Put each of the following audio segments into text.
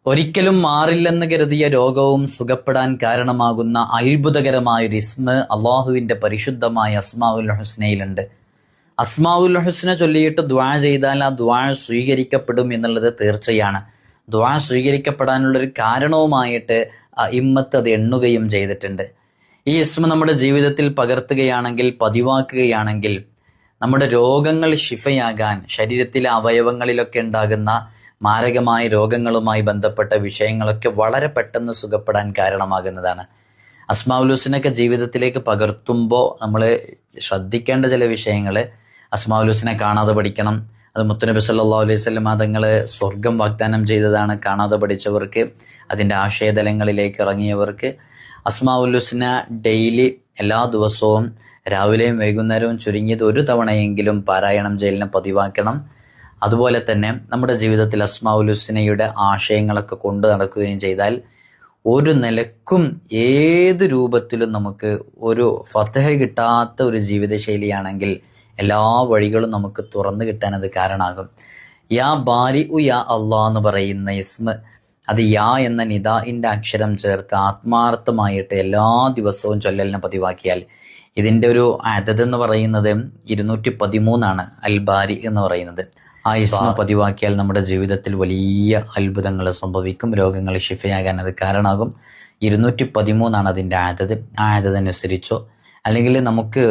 ഒരിക്കലും മാറില്ലെന്ന് കരുതിയ രോഗവും സുഖപ്പെടാൻ കാരണമാകുന്ന അത്ഭുതകരമായൊരു ഇസ്മ അള്ളാഹുവിന്റെ പരിശുദ്ധമായ അസ്മാഉൽ ഹുസ്നയിലുണ്ട്. അസ്മാഉൽ ഹുസ്ന ചൊല്ലിയിട്ട് ദുആ ചെയ്താൽ ആ ദുആ സ്വീകരിക്കപ്പെടും എന്നുള്ളത് തീർച്ചയാണ്. ദുആ സ്വീകരിക്കപ്പെടാനുള്ളൊരു കാരണവുമായിട്ട് ഇമ്മത്ത് അത് എണ്ണുകയും ചെയ്തിട്ടുണ്ട്. ഈ ഇസ്മ നമ്മുടെ ജീവിതത്തിൽ പകർത്തുകയാണെങ്കിൽ, പതിവാക്കുകയാണെങ്കിൽ നമ്മുടെ രോഗങ്ങൾ ശിഫയാകാൻ, ശരീരത്തിലെ അവയവങ്ങളിലൊക്കെ ഉണ്ടാകുന്ന മാരകമായ രോഗങ്ങളുമായി ബന്ധപ്പെട്ട വിഷയങ്ങളൊക്കെ വളരെ പെട്ടെന്ന് സുഖപ്പെടാൻ കാരണമാകുന്നതാണ്. അസ്മാഉൽ ഹുസ്നയൊക്കെ ജീവിതത്തിലേക്ക് പകർത്തുമ്പോൾ നമ്മൾ ശ്രദ്ധിക്കേണ്ട ചില വിഷയങ്ങൾ, അസ്മാഉൽ ഹുസ്നെ കാണാതെ പഠിക്കണം. അത് മുത്തുനബി സല്ലല്ലാഹു അലൈഹി വസല്ലം തങ്ങൾ സ്വർഗം വാഗ്ദാനം ചെയ്തതാണ്. കാണാതെ പഠിച്ചവർക്ക്, അതിൻ്റെ ആശയതലങ്ങളിലേക്ക് ഇറങ്ങിയവർക്ക് അസ്മാഉൽ ഹുസ്ന ഡെയിലി എല്ലാ ദിവസവും രാവിലെയും വൈകുന്നേരവും ചുരുങ്ങിയത് ഒരു തവണയെങ്കിലും പാരായണം ചെയ്യലിനെ പതിവാക്കണം. അതുപോലെ തന്നെ നമ്മുടെ ജീവിതത്തിൽ അസ്മാഉൽ ഹുസ്നയുടെ ആശയങ്ങളൊക്കെ കൊണ്ടു നടക്കുകയും ചെയ്താൽ ഒരു നിലക്കും ഏത് രൂപത്തിലും നമുക്ക് ഒരു ഫത്ഹ് കിട്ടാത്ത ഒരു ജീവിതശൈലിയാണെങ്കിൽ എല്ലാ വഴികളും നമുക്ക് തുറന്നു കിട്ടാൻ അത് കാരണമാകും. യാ ബാരി ഉ യാ അള്ളാഹ് എന്ന് പറയുന്ന ഇസ്മ, അത് യാ എന്ന നിദാഇന്റെ അക്ഷരം ചേർത്ത് ആത്മാർത്ഥമായിട്ട് എല്ലാ ദിവസവും ചൊല്ലലിനെ പതിവാക്കിയാൽ, ഇതിൻ്റെ ഒരു അദദ് എന്ന് പറയുന്നത് 213 അൽ ബാരി എന്ന് പറയുന്നത്. ആ ഇസ്മ പതിവാക്കിയാൽ നമ്മുടെ ജീവിതത്തിൽ വലിയ അത്ഭുതങ്ങൾ സംഭവിക്കും. രോഗങ്ങൾ ശിഫയാകാൻ അത് കാരണമാകും. 213 അതിൻ്റെ അദദ്. ആ അദദ് അനുസരിച്ചോ അല്ലെങ്കിൽ നമുക്ക്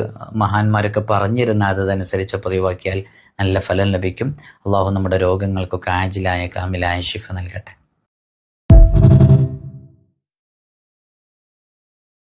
മഹാന്മാരൊക്കെ പറഞ്ഞിരുന്ന അതനുസരിച്ച് പതിവാക്കിയാൽ നല്ല ഫലം ലഭിക്കും. അള്ളാഹു നമ്മുടെ രോഗങ്ങൾക്കൊക്കെ ആജിലായ കാമിലായ ശിഫ നൽകട്ടെ.